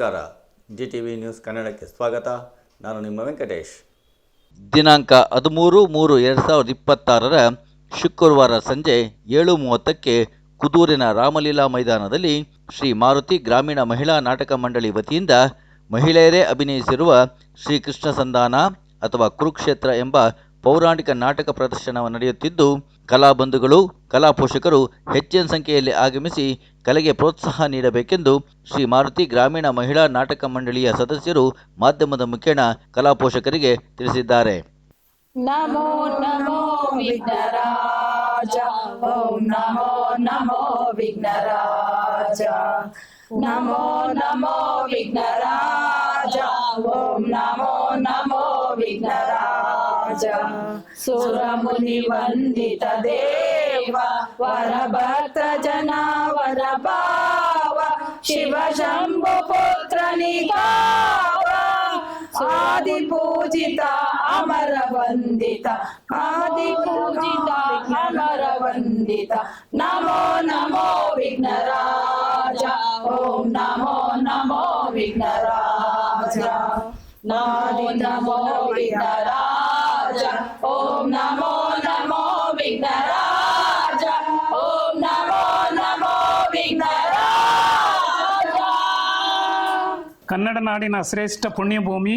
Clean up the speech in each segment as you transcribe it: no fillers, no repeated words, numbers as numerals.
ನಮಸ್ಕಾರ. GTV news ಕನ್ನಡಕ್ಕೆ ಸ್ವಾಗತ. ನಾನು ನಿಮ್ಮ ವೆಂಕಟೇಶ್. ದಿನಾಂಕ 13/3/2026 ಶುಕ್ರವಾರ ಸಂಜೆ 7:30ಕ್ಕೆ ಕುದೂರಿನ ರಾಮಲೀಲಾ ಮೈದಾನದಲ್ಲಿ ಶ್ರೀ ಮಾರುತಿ ಗ್ರಾಮೀಣ ಮಹಿಳಾ ನಾಟಕ ಮಂಡಳಿ ವತಿಯಿಂದ ಮಹಿಳೆಯರೇ ಅಭಿನಯಿಸಿರುವ ಶ್ರೀಕೃಷ್ಣ ಸಂಧಾನ ಅಥವಾ ಕುರುಕ್ಷೇತ್ರ ಎಂಬ ಪೌರಾಣಿಕ ನಾಟಕ ಪ್ರದರ್ಶನ ನಡೆಯುತ್ತಿದ್ದು, ಕಲಾಬಂಧುಗಳು, ಕಲಾ ಪೋಷಕರು ಹೆಚ್ಚಿನ ಸಂಖ್ಯೆಯಲ್ಲಿ ಆಗಮಿಸಿ ಕಲೆಗೆ ಪ್ರೋತ್ಸಾಹ ನೀಡಬೇಕೆಂದು ಶ್ರೀ ಮಾರುತಿ ಗ್ರಾಮೀಣ ಮಹಿಳಾ ನಾಟಕ ಮಂಡಳಿಯ ಸದಸ್ಯರು ಮಾಧ್ಯಮದ ಮುಖೇನ ಕಲಾ ಪೋಷಕರಿಗೆ ತಿಳಿಸಿದ್ದಾರೆ. ನಮೋ ನಮೋ ವಿಘ್ನರಾಜ, ಓಂ ನಮೋ ನಮೋ ವಿಘ್ನರಾಜ, ನಮೋ ನಮೋ ವಿಘ್ನರಾಜ, ಓಂ ನಮೋ ನಮೋ ವಿಘ್ನರಾಜ. ಸುರಮುನಿ ವಂದಿತ ದೇವ ವರಭಕ್ತ ಜನ ವರ ಭಾವ, ಶಿವ ಶಂಭು ಪುತ್ರ ನಿಗಾವ, ಆದಿ ಪೂಜಿತ ಅಮರ ವಂದಿತ, ಆದಿ ಪೂಜಿತ ಅಮರ ವಂದಿತ. ನಮೋ ನಮೋ ವಿಘ್ನರಾಜ, ಓಂ ನಮೋ ನಮೋ ವಿಘ್ನರಾಜ, ನಮೋ ನಮೋ ವಿಘ್ನರಾಜ, ಓಂ ನಮೋ ನಮೋ ವಿಘ್ನರಾಜ, ಓಂ ನಮೋ ನಮೋ ವಿಘ್ನರಾಜ. ಕನ್ನಡ ನಾಡಿನ ಶ್ರೇಷ್ಠ ಪುಣ್ಯಭೂಮಿ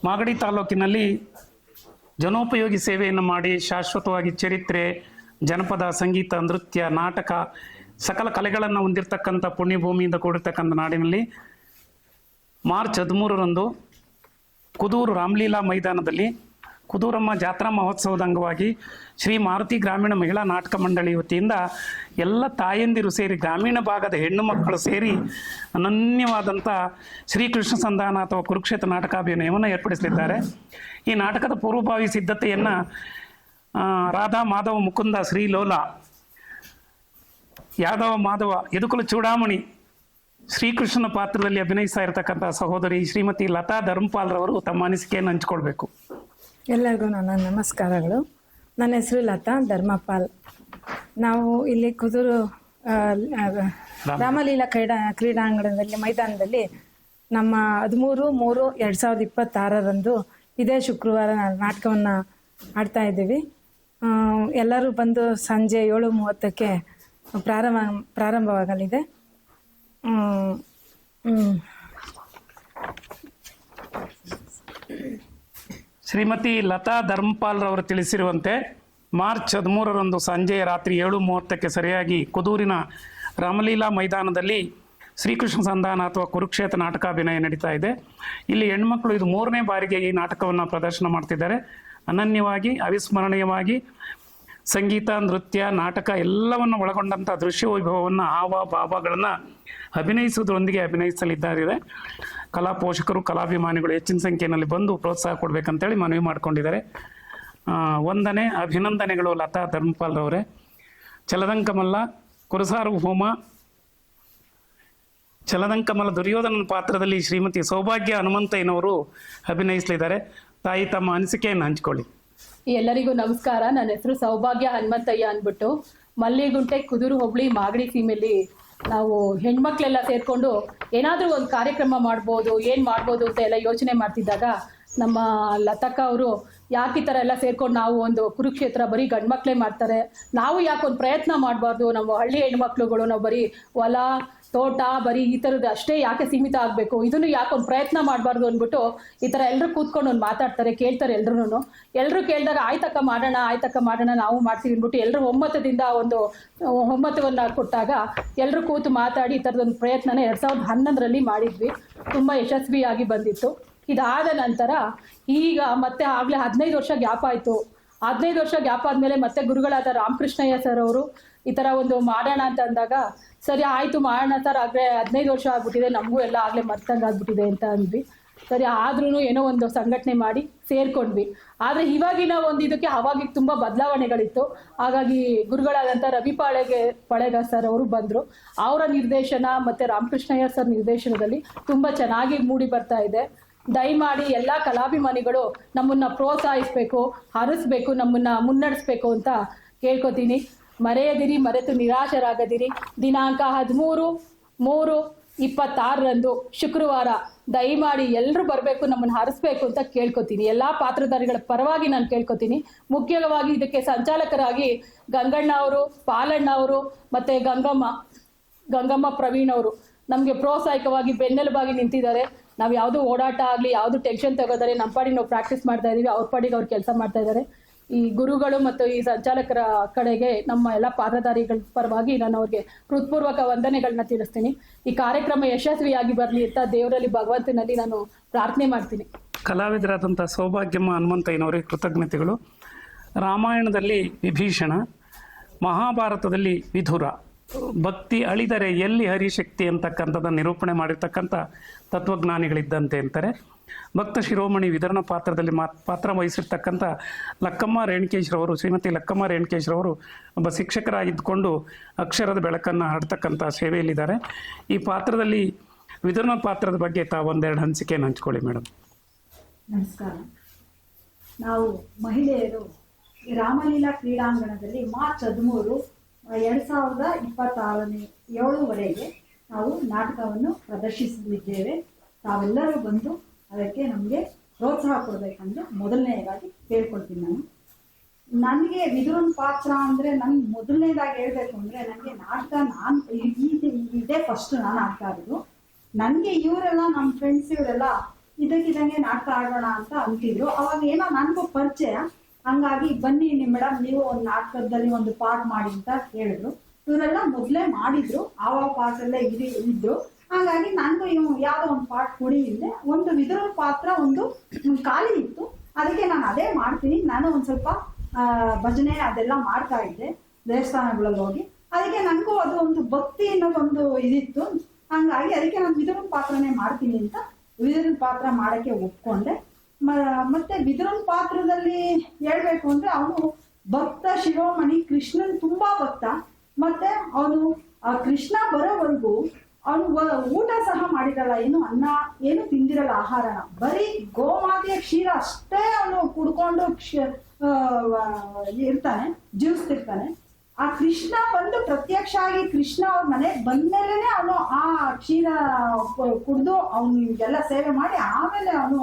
ಮಾಗಡಿ ತಾಲೂಕಿನಲ್ಲಿ ಜನೋಪಯೋಗಿ ಸೇವೆಯನ್ನು ಮಾಡಿ ಶಾಶ್ವತವಾಗಿ ಚರಿತ್ರೆ, ಜನಪದ, ಸಂಗೀತ, ನೃತ್ಯ, ನಾಟಕ, ಸಕಲ ಕಲೆಗಳನ್ನು ಹೊಂದಿರತಕ್ಕಂಥ ಪುಣ್ಯಭೂಮಿಯಿಂದ ಕೂಡಿರ್ತಕ್ಕಂಥ ನಾಡಿನಲ್ಲಿ ಮಾರ್ಚ್ 13ರಂದು ಕುದೂರು ರಾಮಲೀಲಾ ಮೈದಾನದಲ್ಲಿ ಕುದೂರಮ್ಮ ಜಾತ್ರಾ ಮಹೋತ್ಸವದ ಅಂಗವಾಗಿ ಶ್ರೀ ಮಾರುತಿ ಗ್ರಾಮೀಣ ಮಹಿಳಾ ನಾಟಕ ಮಂಡಳಿ ವತಿಯಿಂದ ಎಲ್ಲ ತಾಯಂದಿರು ಸೇರಿ, ಗ್ರಾಮೀಣ ಭಾಗದ ಹೆಣ್ಣು ಮಕ್ಕಳು ಸೇರಿ ಅನನ್ಯವಾದಂಥ ಶ್ರೀಕೃಷ್ಣ ಸಂಧಾನ ಅಥವಾ ಕುರುಕ್ಷೇತ್ರ ನಾಟಕಾಭಿನಯವನ್ನು ಏರ್ಪಡಿಸಲಿದ್ದಾರೆ. ಈ ನಾಟಕದ ಪೂರ್ವಭಾವಿ ಸಿದ್ಧತೆಯನ್ನು ರಾಧಾ ಮಾಧವ ಮುಕುಂದ ಶ್ರೀಲೋಲ ಯಾದವ ಮಾಧವ ಯದುಕುಲ ಚೂಡಾಮಣಿ ಶ್ರೀಕೃಷ್ಣನ ಪಾತ್ರದಲ್ಲಿ ಅಭಿನಯಿಸ್ತಾ ಇರತಕ್ಕಂಥ ಸಹೋದರಿ ಶ್ರೀಮತಿ ಲತಾ ಧರ್ಮಪಾಲ್ರವರು ತಮ್ಮ ಅನಿಸಿಕೆಯನ್ನು ಹಂಚಿಕೊಳ್ಬೇಕು. ಎಲ್ಲರಿಗೂ ನನ್ನ ನಮಸ್ಕಾರಗಳು. ನನ್ನ ಹೆಸರು ಲತಾ ಧರ್ಮಪಾಲ್. ನಾವು ಇಲ್ಲಿ ಕುದೂರು ರಾಮಲೀಲಾ ಕ್ರೀಡಾಂಗಣದಲ್ಲಿ ಮೈದಾನದಲ್ಲಿ ನಮ್ಮ 13/3/2026 ಇದೇ ಶುಕ್ರವಾರ ನಾಟಕವನ್ನು ಆಡ್ತಾ ಇದ್ದೀವಿ. ಎಲ್ಲರೂ ಬಂದು ಸಂಜೆ 7:30ಕ್ಕೆ ಪ್ರಾರಂಭವಾಗಲಿದೆ. ಶ್ರೀಮತಿ ಲತಾ ಧರ್ಮಪಾಲ್ರವರು ತಿಳಿಸಿರುವಂತೆ ಮಾರ್ಚ್ 13ರಂದು ಸಂಜೆ ರಾತ್ರಿ 7:30ಕ್ಕೆ ಸರಿಯಾಗಿ ಕುದೂರಿನ ರಾಮಲೀಲಾ ಮೈದಾನದಲ್ಲಿ ಶ್ರೀಕೃಷ್ಣ ಸಂಧಾನ ಅಥವಾ ಕುರುಕ್ಷೇತ್ರ ನಾಟಕಾಭಿನಯ ನಡೀತಾ ಇದೆ. ಇಲ್ಲಿ ಹೆಣ್ಮಕ್ಳು ಇದು 3ನೇ ಬಾರಿಗೆ ಈ ನಾಟಕವನ್ನು ಪ್ರದರ್ಶನ ಮಾಡ್ತಿದ್ದಾರೆ. ಅನನ್ಯವಾಗಿ, ಅವಿಸ್ಮರಣೀಯವಾಗಿ ಸಂಗೀತ, ನೃತ್ಯ, ನಾಟಕ ಎಲ್ಲವನ್ನು ಒಳಗೊಂಡಂಥ ದೃಶ್ಯ ವೈಭವವನ್ನು, ಹಾವ ಭಾವಗಳನ್ನು ಅಭಿನಯಿಸುವುದರೊಂದಿಗೆ ಅಭಿನಯಿಸಲಿದ್ದಾರೆ. ಕಲಾ ಪೋಷಕರು, ಕಲಾಭಿಮಾನಿಗಳು ಹೆಚ್ಚಿನ ಸಂಖ್ಯೆಯಲ್ಲಿ ಬಂದು ಪ್ರೋತ್ಸಾಹ ಕೊಡಬೇಕಂತೇಳಿ ಮನವಿ ಮಾಡಿಕೊಂಡಿದ್ದಾರೆ. ವಂದನೆ, ಅಭಿನಂದನೆಗಳು ಲತಾ ಧರ್ಮಪಾಲ್ರವರೇ. ಚಲದಂಕಮಲ್ಲ ಕುರಸಾರ್ವಭೌಮ ಚಲದಂಕಮಲ್ಲ ದುರ್ಯೋಧನನ ಪಾತ್ರದಲ್ಲಿ ಶ್ರೀಮತಿ ಸೌಭಾಗ್ಯ ಹನುಮಂತಯ್ಯನವರು ಅಭಿನಯಿಸಲಿದ್ದಾರೆ. ತಾಯಿ, ತಮ್ಮ ಅನಿಸಿಕೆಯನ್ನು ಹಂಚಿಕೊಳ್ಳಿ. ಎಲ್ಲರಿಗೂ ನಮಸ್ಕಾರ. ನನ್ನ ಹೆಸರು ಸೌಭಾಗ್ಯ ಹನುಮಂತಯ್ಯ ಅಂದ್ಬಿಟ್ಟು, ಮಲ್ಲಿಗುಂಟೆ, ಕುದೂರು ಹೋಬಳಿ, ಮಾಗಡಿ ಸೀಮೆಯಲ್ಲಿ ನಾವು ಹೆಣ್ಮಕ್ಳೆಲ್ಲ ಸೇರ್ಕೊಂಡು ಏನಾದರೂ ಒಂದು ಕಾರ್ಯಕ್ರಮ ಮಾಡ್ಬೋದು, ಏನು ಮಾಡ್ಬೋದು ಅಂತ ಎಲ್ಲ ಯೋಚನೆ ಮಾಡ್ತಿದ್ದಾಗ ನಮ್ಮ ಲತಕ್ಕ ಅವರು ಯಾಕೆ ಈ ಥರ ಎಲ್ಲ ಸೇರ್ಕೊಂಡು ನಾವು ಒಂದು ಕುರುಕ್ಷೇತ್ರ ಬರೀ ಗಂಡು ಮಕ್ಕಳೇ ಮಾಡ್ತಾರೆ, ನಾವು ಯಾಕೆ ಒಂದು ಪ್ರಯತ್ನ ಮಾಡಬಾರ್ದು, ನಮ್ಮ ಹಳ್ಳಿ ಹೆಣ್ಮಕ್ಳುಗಳು ನಾವು ಬರೀ ಹೊಲ ತೋಟ ಬರೀ ಈ ಥರದ್ದು ಅಷ್ಟೇ ಯಾಕೆ ಸೀಮಿತ ಆಗಬೇಕು, ಇದನ್ನು ಯಾಕೆ ಒಂದು ಪ್ರಯತ್ನ ಮಾಡಬಾರ್ದು ಅಂದ್ಬಿಟ್ಟು ಈ ಥರ ಎಲ್ಲರೂ ಕೂತ್ಕೊಂಡು ಒಂದು ಮಾತಾಡ್ತಾರೆ, ಕೇಳ್ತಾರೆ. ಎಲ್ಲರೂ ಕೇಳಿದಾಗ ಆಯ್ತಕ್ಕ ಮಾಡೋಣ ನಾವು ಮಾಡ್ತೀವಿ ಅಂದ್ಬಿಟ್ಟು ಎಲ್ಲರೂ ಒಮ್ಮತದಿಂದ ಒಂದು ಒಮ್ಮತವನ್ನು ಕೊಟ್ಟಾಗ ಎಲ್ಲರೂ ಕೂತು ಮಾತಾಡಿ ಈ ಥರದೊಂದು ಪ್ರಯತ್ನನ 2011ರಲ್ಲಿ ಮಾಡಿದ್ವಿ. ತುಂಬ ಯಶಸ್ವಿಯಾಗಿ ಬಂದಿತ್ತು. ಇದಾದ ನಂತರ ಈಗ ಮತ್ತೆ ಆಗಲೇ 15 ವರ್ಷ ಗ್ಯಾಪ್ ಆಯಿತು. 15 ವರ್ಷ ಗ್ಯಾಪ್ ಆದಮೇಲೆ ಮತ್ತೆ ಗುರುಗಳಾದ ರಾಮಕೃಷ್ಣಯ್ಯ ಸರ್ ಅವರು ಈ ಥರ ಒಂದು ಮಾಡೋಣ ಅಂತ ಅಂದಾಗ, ಸರಿ ಆಯಿತು ಮಾಡೋಣ ಸರ್, ಆಗಲೇ 15 ವರ್ಷ ಆಗ್ಬಿಟ್ಟಿದೆ, ನಮಗೂ ಎಲ್ಲ ಆಗಲೇ ಮರ್ತಂಗೆ ಆಗ್ಬಿಟ್ಟಿದೆ ಅಂತ ಅಂದ್ವಿ. ಸರಿ ಆದ್ರೂ ಏನೋ ಒಂದು ಸಂಘಟನೆ ಮಾಡಿ ಸೇರ್ಕೊಂಡ್ವಿ. ಆದರೆ ಇವಾಗಿನ ಒಂದು ಇದಕ್ಕೆ ಅವಾಗಿಗೆ ತುಂಬ ಬದಲಾವಣೆಗಳಿತ್ತು. ಹಾಗಾಗಿ ಗುರುಗಳಾದಂಥ ರವಿ ಪಾಳೆಗ ಸರ್ ಅವರು ಬಂದರು. ಅವರ ನಿರ್ದೇಶನ ಮತ್ತು ರಾಮಕೃಷ್ಣಯ್ಯ ಸರ್ ನಿರ್ದೇಶನದಲ್ಲಿ ತುಂಬ ಚೆನ್ನಾಗಿ ಮೂಡಿ ಬರ್ತಾ ಇದೆ. ದಯಮಾಡಿ ಎಲ್ಲ ಕಲಾಭಿಮಾನಿಗಳು ನಮ್ಮನ್ನು ಪ್ರೋತ್ಸಾಹಿಸಬೇಕು, ಹರಿಸ್ಬೇಕು, ನಮ್ಮನ್ನು ಮುನ್ನಡೆಸಬೇಕು ಅಂತ ಕೇಳ್ಕೊತೀನಿ. ಮರೆಯದಿರಿ, ಮರೆತು ನಿರಾಶರಾಗದಿರಿ. ದಿನಾಂಕ 13/3 26ರಂದು ಶುಕ್ರವಾರ ದಯಮಾಡಿ ಎಲ್ಲರೂ ಬರಬೇಕು, ನಮ್ಮನ್ನು ಹರಿಸ್ಬೇಕು ಅಂತ ಕೇಳ್ಕೊತೀನಿ. ಎಲ್ಲ ಪಾತ್ರಧಾರಿಗಳ ಪರವಾಗಿ ನಾನು ಕೇಳ್ಕೊತೀನಿ. ಮುಖ್ಯವಾಗಿ ಇದಕ್ಕೆ ಸಂಚಾಲಕರಾಗಿ ಗಂಗಣ್ಣ ಅವರು, ಪಾಲಣ್ಣ ಅವರು ಮತ್ತು ಗಂಗಮ್ಮ ಪ್ರವೀಣ್ ಅವರು ನಮಗೆ ಪ್ರೋತ್ಸಾಹಿಕವಾಗಿ ಬೆನ್ನೆಲುಬಾಗಿ ನಿಂತಿದ್ದಾರೆ. ನಾವು ಯಾವುದು ಓಡಾಟ ಆಗಲಿ, ಯಾವುದು ಟೆನ್ಷನ್ ತಗೋತಾರೆ, ನಮ್ಮ ಪಾಡಿಗೆ ನಾವು ಪ್ರಾಕ್ಟೀಸ್ ಮಾಡ್ತಾ ಇದ್ದೀವಿ, ಅವ್ರ ಪಾಡಿಗೆ ಅವ್ರು ಕೆಲಸ ಮಾಡ್ತಾ ಇದ್ದಾರೆ. ಈ ಗುರುಗಳು ಮತ್ತು ಈ ಸಂಚಾಲಕರ ಕಡೆಗೆ ನಮ್ಮ ಎಲ್ಲ ಪಾತ್ರಧಾರಿಗಳ ಪರವಾಗಿ ನಾನು ಅವ್ರಿಗೆ ಹೃತ್ಪೂರ್ವಕ ವಂದನೆಗಳನ್ನ ತಿಳಿಸ್ತೀನಿ. ಈ ಕಾರ್ಯಕ್ರಮ ಯಶಸ್ವಿಯಾಗಿ ಬರಲಿ ಅಂತ ದೇವರಲ್ಲಿ ಭಗವಂತನಲ್ಲಿ ನಾನು ಪ್ರಾರ್ಥನೆ ಮಾಡ್ತೀನಿ. ಕಲಾವಿದರಾದಂಥ ಸೌಭಾಗ್ಯಮ್ಮ ಹನುಮಂತಯ್ಯನವರಿಗೆ ಕೃತಜ್ಞತೆಗಳು. ರಾಮಾಯಣದಲ್ಲಿ ವಿಭೀಷಣ, ಮಹಾಭಾರತದಲ್ಲಿ ವಿಧುರ, ಭಕ್ತಿ ಅಳಿದರೆ ಎಲ್ಲಿ ಹರಿಶಕ್ತಿ ಅಂತಕ್ಕಂಥದ್ದು ನಿರೂಪಣೆ ಮಾಡಿರ್ತಕ್ಕಂಥ ತತ್ವಜ್ಞಾನಿಗಳಿದ್ದಂತೆ ಅಂತಾರೆ. ಭಕ್ತ ಶಿರೋಮಣಿ ವಿತರಣಾ ಪಾತ್ರದಲ್ಲಿ ಪಾತ್ರ ವಹಿಸಿರ್ತಕ್ಕಂಥ ಲಕ್ಕಮ್ಮ ರೇಣುಕೇಶ್ರವರು, ಶ್ರೀಮತಿ ಲಕ್ಕಮ್ಮ ರೇಣುಕೇಶ್ರವರು ಒಬ್ಬ ಶಿಕ್ಷಕರಾಗಿದ್ದುಕೊಂಡು ಅಕ್ಷರದ ಬೆಳಕನ್ನು ಹರಡ್ತಕ್ಕಂಥ ಸೇವೆಯಲ್ಲಿದ್ದಾರೆ. ಈ ಪಾತ್ರದಲ್ಲಿ ವಿತರಣಾ ಪಾತ್ರದ ಬಗ್ಗೆ ತಾವು ಒಂದೆರಡು ಹಂಚಿಕೆಯನ್ನು ಹಂಚ್ಕೊಳ್ಳಿ ಮೇಡಮ್. ನಮಸ್ಕಾರ. ನಾವು ಮಹಿಳೆಯರು ಈ ರಾಮಲೀಲಾ ಕ್ರೀಡಾಂಗಣದಲ್ಲಿ ಮಾರ್ಚ್ 13, 2026 7ವರೆಗೆ ನಾವು ನಾಟಕವನ್ನು ಪ್ರದರ್ಶಿಸಲಿದ್ದೇವೆ. ತಾವೆಲ್ಲರೂ ಬಂದು ಅದಕ್ಕೆ ನಮಗೆ ಪ್ರೋತ್ಸಾಹ ಕೊಡಬೇಕಂದ್ರೆ ಮೊದಲನೇದಾಗಿ ಕೇಳ್ಕೊಳ್ತೀನಿ. ನನಗೆ ವಿದುರನ್ ಪಾತ್ರ ಅಂದರೆ ನನ್ಗೆ ಮೊದಲನೇದಾಗಿ ಹೇಳ್ಬೇಕು ಅಂದರೆ ನನಗೆ ನಾಟಕ ಇದೇ ಫಸ್ಟ್ ನಾನು ಆಡ್ತಾ ಇರೋದು. ನನಗೆ ಇವರೆಲ್ಲ ನಮ್ಮ ಫ್ರೆಂಡ್ಸ್ ಇವರೆಲ್ಲ ಇದಕ್ಕಿದಂಗೆ ನಾಟಕ ಆಡೋಣ ಅಂತ ಅಂತಿದ್ರು. ಅವಾಗ ಏನೋ ನನಗೂ ಪರಿಚಯ, ಹಂಗಾಗಿ ಬನ್ನಿ ಮೇಡಮ್ ನೀವು ಒಂದು ನಾಟಕದಲ್ಲಿ ಒಂದು ಪಾರ್ಟ್ ಮಾಡಿ ಅಂತ ಹೇಳಿದ್ರು. ಇವರೆಲ್ಲ ಮೊದಲೇ ಮಾಡಿದ್ರು, ಆವಾಗ ಪಾರ್ಟ್ ಎಲ್ಲ ಇದ್ರು. ಹಾಗಾಗಿ ನನಗೂ ಯಾವುದೋ ಒಂದು ಪಾರ್ಟ್ ಕೊಡಿ ಇಲ್ಲದೆ ಒಂದು ವಿದುರ ಪಾತ್ರ ಒಂದು ಖಾಲಿ ಇತ್ತು, ಅದಕ್ಕೆ ನಾನು ಅದೇ ಮಾಡ್ತೀನಿ. ನಾನು ಒಂದು ಸ್ವಲ್ಪ ಭಜನೆ ಅದೆಲ್ಲ ಮಾಡ್ತಾ ಇದ್ದೆ ದೇವಸ್ಥಾನಗಳಲ್ಲಿ ಹೋಗಿ. ಅದಕ್ಕೆ ನನಗೂ ಅದು ಒಂದು ಭಕ್ತಿ ಅನ್ನೋದೊಂದು ಇದಿತ್ತು. ಹಂಗಾಗಿ ಅದಕ್ಕೆ ನಾನು ವಿದುರ ಪಾತ್ರನೇ ಮಾಡ್ತೀನಿ ಅಂತ ವಿದುರ ಪಾತ್ರ ಮಾಡೋಕ್ಕೆ ಒಪ್ಕೊಂಡೆ. ಮತ್ತೆ ವಿದುರನ್ ಪಾತ್ರದಲ್ಲಿ ಹೇಳ್ಬೇಕು ಅಂದ್ರೆ ಅವನು ಭಕ್ತ ಶಿರೋಮಣಿ, ಕೃಷ್ಣನ್ ತುಂಬಾ ಭಕ್ತ. ಮತ್ತೆ ಅವನು ಆ ಕೃಷ್ಣ ಬರೋವರೆಗೂ ಅವನು ಊಟ ಸಹ ಮಾಡಿರಲ್ಲ, ಏನು ಅನ್ನ ಏನು ತಿಂದಿರಲ್ಲ, ಆಹಾರನ ಬರೀ ಗೋಮಾತೆಯ ಕ್ಷೀರ ಅಷ್ಟೇ ಅವನು ಕುಡ್ಕೊಂಡು ಇರ್ತಾನೆ, ಜೀವಿಸ್ತಿರ್ತಾನೆ. ಆ ಕೃಷ್ಣ ಬಂದು ಪ್ರತ್ಯಕ್ಷ ಆಗಿ ಕೃಷ್ಣ ಅವ್ರ ಮನೆಗೆ ಬಂದ್ಮೇಲೆ ಅವನು ಆ ಕ್ಷೀರ ಕುಡ್ದು ಅವನಿಗೆಲ್ಲ ಸೇವೆ ಮಾಡಿ ಆಮೇಲೆ ಅವನು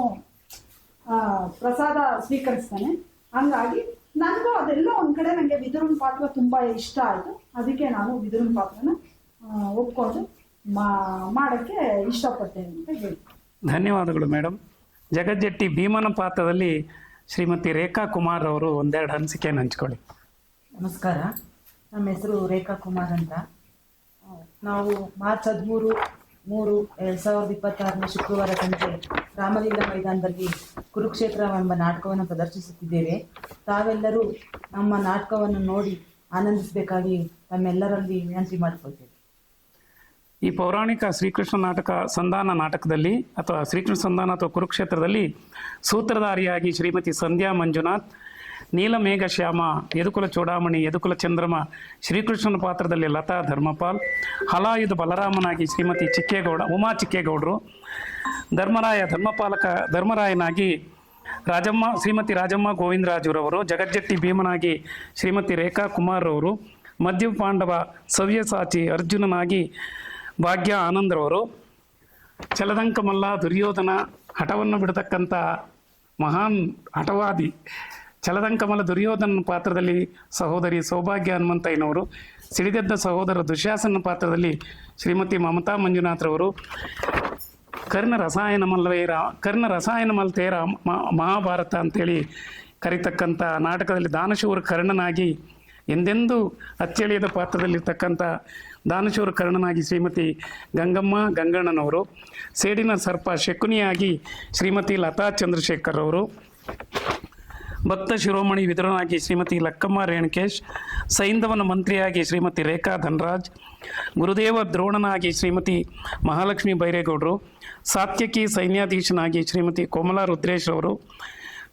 ಪ್ರಸಾದ ಸ್ವೀಕರಿಸ್ತಾನೆ. ಹಂಗಾಗಿ ನನಗೂ ಅದೆಲ್ಲ ಒಂದ್ ಕಡೆ ನನಗೆ ವಿದುರನ್ ಪಾತ್ರ ತುಂಬಾ ಇಷ್ಟ ಆಯ್ತು. ಅದಕ್ಕೆ ನಾನು ವಿದುರನ್ ಪಾತ್ರನ ಒಪ್ಕೊಂಡು ಮಾಡಕ್ಕೆ ಇಷ್ಟಪಡ್ತೇನೆ ಅಂತ ಹೇಳಿ. ಧನ್ಯವಾದಗಳು ಮೇಡಮ್. ಜಗಜ್ಜೆಟ್ಟಿ ಭೀಮನ ಪಾತ್ರದಲ್ಲಿ ಶ್ರೀಮತಿ ರೇಖಾ ಕುಮಾರ್ ಅವರು ಒಂದೆರಡು ಅನಿಸಿಕೆಯನ್ನು ಹಂಚ್ಕೊಳ್ಳಿ. ನಮಸ್ಕಾರ, ನಮ್ಮ ಹೆಸರು ರೇಖಾ ಕುಮಾರ್ ಅಂತ. ನಾವು ಮಾರ್ಚ್ 13, 2026 ಶುಕ್ರವಾರ ಸಂಜೆ ರಾಮಲೀಲಾ ಮೈದಾನದಲ್ಲಿ ಕುರುಕ್ಷೇತ್ರ ಎಂಬ ನಾಟಕವನ್ನು ಪ್ರದರ್ಶಿಸುತ್ತಿದ್ದೇವೆ. ತಾವೆಲ್ಲರೂ ನಮ್ಮ ನಾಟಕವನ್ನು ನೋಡಿ ಆನಂದಿಸಬೇಕಾಗಿ ತಮ್ಮೆಲ್ಲರಲ್ಲಿ ವಿನಂತಿ ಮಾಡಿಕೊಳ್ತೇವೆ. ಈ ಪೌರಾಣಿಕ ಶ್ರೀಕೃಷ್ಣ ನಾಟಕ ಸಂಧಾನ ನಾಟಕದಲ್ಲಿ ಅಥವಾ ಶ್ರೀಕೃಷ್ಣ ಸಂಧಾನ ಅಥವಾ ಕುರುಕ್ಷೇತ್ರದಲ್ಲಿ ಸೂತ್ರಧಾರಿಯಾಗಿ ಶ್ರೀಮತಿ ಸಂಧ್ಯಾ ಮಂಜುನಾಥ್, ನೀಲಮೇಘ ಶ್ಯಾಮ, ಯದುಕುಲ ಚೂಡಾಮಣಿ, ಯದುಕುಲ ಚಂದ್ರಮ, ಶ್ರೀಕೃಷ್ಣನ ಪಾತ್ರದಲ್ಲಿ ಲತಾ ಧರ್ಮಪಾಲ್, ಹಲಾಯುಧ ಬಲರಾಮನಾಗಿ ಶ್ರೀಮತಿ ಉಮಾ ಚಿಕ್ಕೇಗೌಡರು, ಧರ್ಮರಾಯನಾಗಿ ಶ್ರೀಮತಿ ರಾಜಮ್ಮ ಗೋವಿಂದರಾಜುರವರು, ಜಗಜ್ಜೆಟ್ಟಿ ಭೀಮನಾಗಿ ಶ್ರೀಮತಿ ರೇಖಾ ಕುಮಾರ್ ಅವರು, ಮಧ್ಯ ಪಾಂಡವ ಸವ್ಯಸಾಚಿ ಅರ್ಜುನನಾಗಿ ಭಾಗ್ಯ ಆನಂದ್ರವರು, ಚಲದಂಕ ಮಲ್ಲ ದುರ್ಯೋಧನ ಹಠವನ್ನು ಬಿಡತಕ್ಕಂಥ ಮಹಾನ್ ಹಠವಾದಿ ಚಲದಂಕಮಲ ದುರ್ಯೋಧನ ಪಾತ್ರದಲ್ಲಿ ಸಹೋದರಿ ಸೌಭಾಗ್ಯ ಹನುಮಂತಯ್ಯನವರು, ಸಿಡಿಗದ್ದ ಸಹೋದರ ದುಶ್ಯಾಸನ ಪಾತ್ರದಲ್ಲಿ ಶ್ರೀಮತಿ ಮಮತಾ ಮಂಜುನಾಥ್ರವರು, ಕರ್ಣ ರಸಾಯನ ಮಲ್ತೇರ ಮಹಾಭಾರತ ಅಂತೇಳಿ ಕರೀತಕ್ಕಂಥ ನಾಟಕದಲ್ಲಿ ದಾನಶೂರ ಕರ್ಣನಾಗಿ ಎಂದೆಂದೂ ಅಚ್ಚಳಿಯದ ಪಾತ್ರದಲ್ಲಿರ್ತಕ್ಕಂಥ ದಾನಶೂರ ಕರ್ಣನಾಗಿ ಶ್ರೀಮತಿ ಗಂಗಣ್ಣನವರು, ಸೇಡಿನ ಸರ್ಪ ಶಕುನಿಯಾಗಿ ಶ್ರೀಮತಿ ಲತಾ ಚಂದ್ರಶೇಖರ್ ಅವರು, ಭಕ್ತ ಶಿರೋಮಣಿ ವಿದುರನಾಗಿ ಶ್ರೀಮತಿ ಲಕ್ಕಮ್ಮ ರೇಣುಕೇಶ್, ಸೈಂಧವನ ಮಂತ್ರಿಯಾಗಿ ಶ್ರೀಮತಿ ರೇಖಾ ಧನರಾಜ್, ಗುರುದೇವ ದ್ರೋಣನಾಗಿ ಶ್ರೀಮತಿ ಮಹಾಲಕ್ಷ್ಮಿ ಬೈರೇಗೌಡರು, ಸಾತ್ಯಕಿ ಸೈನ್ಯಾಧೀಶನಾಗಿ ಶ್ರೀಮತಿ ಕೋಮಲಾ ರುದ್ರೇಶ್ರವರು,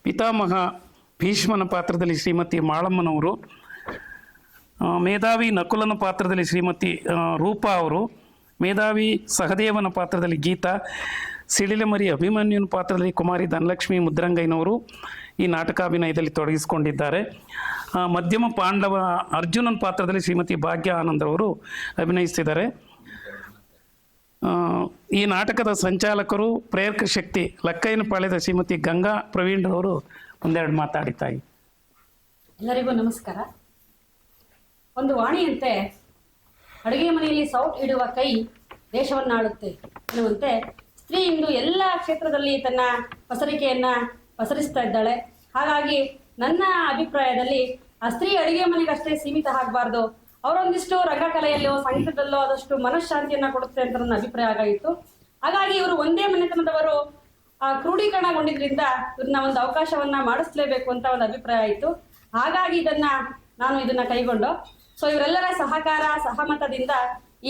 ಪಿತಾಮಹ ಭೀಷ್ಮನ ಪಾತ್ರದಲ್ಲಿ ಶ್ರೀಮತಿ ಮಾಳಮ್ಮನವರು, ಮೇಧಾವಿ ನಕುಲನ ಪಾತ್ರದಲ್ಲಿ ಶ್ರೀಮತಿ ರೂಪಾ ಅವರು, ಮೇಧಾವಿ ಸಹದೇವನ ಪಾತ್ರದಲ್ಲಿ ಗೀತಾ, ಸಿಡಿಲೆಮರಿ ಅಭಿಮನ್ಯುನ ಪಾತ್ರದಲ್ಲಿ ಕುಮಾರಿ ಧನಲಕ್ಷ್ಮಿ ಮುದ್ರಂಗಯ್ಯನವರು ಈ ನಾಟಕಾಭಿನಯದಲ್ಲಿ ತೊಡಗಿಸಿಕೊಂಡಿದ್ದಾರೆ. ಮಧ್ಯಮ ಪಾಂಡವ ಅರ್ಜುನನ ಪಾತ್ರದಲ್ಲಿ ಶ್ರೀಮತಿ ಭಾಗ್ಯ ಆನಂದ್ ಅವರು ಅಭಿನಯಿಸ್ತಿದ್ದಾರೆ. ಈ ನಾಟಕದ ಸಂಚಾಲಕರು ಪ್ರೇರಕ ಶಕ್ತಿ ಲಕ್ಕಯ್ಯನಪಾಳ್ಯದ ಶ್ರೀಮತಿ ಗಂಗಾ ಪ್ರವೀಣ್ ಅವರು ಒಂದೆರಡು ಮಾತಾಡಿತಾಯಿ. ಎಲ್ಲರಿಗೂ ನಮಸ್ಕಾರ. ಒಂದು ವಾಣಿಯಂತೆ ಅಡುಗೆ ಮನೆಯಲ್ಲಿ ಸೌಟ್ ಇಡುವ ಕೈ ದೇಶವನ್ನಾಳುತ್ತೆ ಎನ್ನುವಂತೆ ಸ್ತ್ರೀ ಇಂದು ಎಲ್ಲ ಕ್ಷೇತ್ರದಲ್ಲಿ ತನ್ನ ಪಸರಿಕೆಯನ್ನ ಪಸರಿಸ್ತಾ ಇದ್ದಾಳೆ. ಹಾಗಾಗಿ ನನ್ನ ಅಭಿಪ್ರಾಯದಲ್ಲಿ ಆ ಸ್ತ್ರೀ ಅಡುಗೆ ಮನೆಗಷ್ಟೇ ಸೀಮಿತ ಆಗಬಾರ್ದು, ಅವರೊಂದಿಷ್ಟು ರಂಗಕಲೆಯಲ್ಲೋ ಸಂಗೀತದಲ್ಲೋ ಆದಷ್ಟು ಮನಃಶಾಂತಿಯನ್ನ ಕೊಡುತ್ತೆ ಅಂತ ನನ್ನ ಅಭಿಪ್ರಾಯ ಆಗಿತ್ತು. ಹಾಗಾಗಿ ಇವರು ಒಂದೇ ಮನೆತನದವರು ಕ್ರೋಢೀಕರಣಗೊಂಡಿದ್ರಿಂದ ಇವ್ರನ್ನ ಒಂದು ಅವಕಾಶವನ್ನ ಮಾಡಿಸ್ಲೇಬೇಕು ಅಂತ ಒಂದು ಅಭಿಪ್ರಾಯ ಆಯಿತು. ಹಾಗಾಗಿ ನಾನು ಇದನ್ನ ಕೈಗೊಂಡು ಸೊ ಇವರೆಲ್ಲರ ಸಹಕಾರ ಸಹಮತದಿಂದ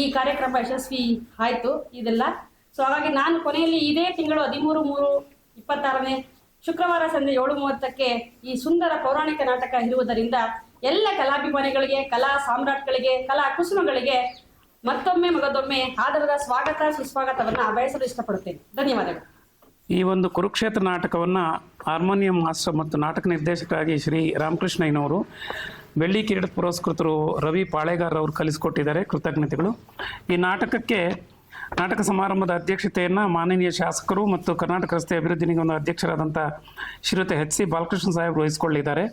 ಈ ಕಾರ್ಯಕ್ರಮ ಯಶಸ್ವಿ ಆಯ್ತು ಇದೆಲ್ಲ. ಸೊ ಹಾಗಾಗಿ ನಾನು ಕೊನೆಯಲ್ಲಿ ಇದೇ ತಿಂಗಳು 13/3/26 ಶುಕ್ರವಾರ ಸಂಜೆ 7:30 ಈ ಸುಂದರ ಪೌರಾಣಿಕ ನಾಟಕ ಇರುವುದರಿಂದ ಎಲ್ಲ ಕಲಾಭಿಮಾನಿಗಳಿಗೆ, ಕಲಾ ಸಾಮ್ರಾಟ್ಗಳಿಗೆ, ಕಲಾ ಕುಸುಮಗಳಿಗೆ ಮತ್ತೊಮ್ಮೆ ಮಗದೊಮ್ಮೆ ಆದರದ ಸ್ವಾಗತ ಸುಸ್ವಾಗತವನ್ನು ಬಯಸಲು ಇಷ್ಟಪಡುತ್ತೇನೆ. ಧನ್ಯವಾದಗಳು. ಈ ಒಂದು ಕುರುಕ್ಷೇತ್ರ ನಾಟಕವನ್ನು ಹಾರ್ಮೋನಿಯಂ ಮಾಸ್ಟರ್ ಮತ್ತು ನಾಟಕ ನಿರ್ದೇಶಕರಾಗಿ ಶ್ರೀ ರಾಮಕೃಷ್ಣಯ್ಯನವರು, ಬೆಳ್ಳಿ ಕಿರೀಟ ಪುರಸ್ಕೃತರು ರವಿ ಪಾಳೆಗಾರ್ ಅವರು ಕಲಿಸಿಕೊಟ್ಟಿದ್ದಾರೆ. ಕೃತಜ್ಞತೆಗಳು. ಈ ನಾಟಕಕ್ಕೆ ನಾಟಕ ಸಮಾರಂಭದ ಅಧ್ಯಕ್ಷತೆಯನ್ನು ಮಾನನೀಯ ಶಾಸಕರು ಮತ್ತು ಕರ್ನಾಟಕ ರಸ್ತೆ ಅಭಿವೃದ್ಧಿ ನಿಗಮದ ಅಧ್ಯಕ್ಷರಾದಂಥ ಶ್ರೀಯುತ H.C. ಬಾಲಕೃಷ್ಣ ಸಾಹೇಬರು ವಹಿಸಿಕೊಳ್ಳಿದ್ದಾರೆ.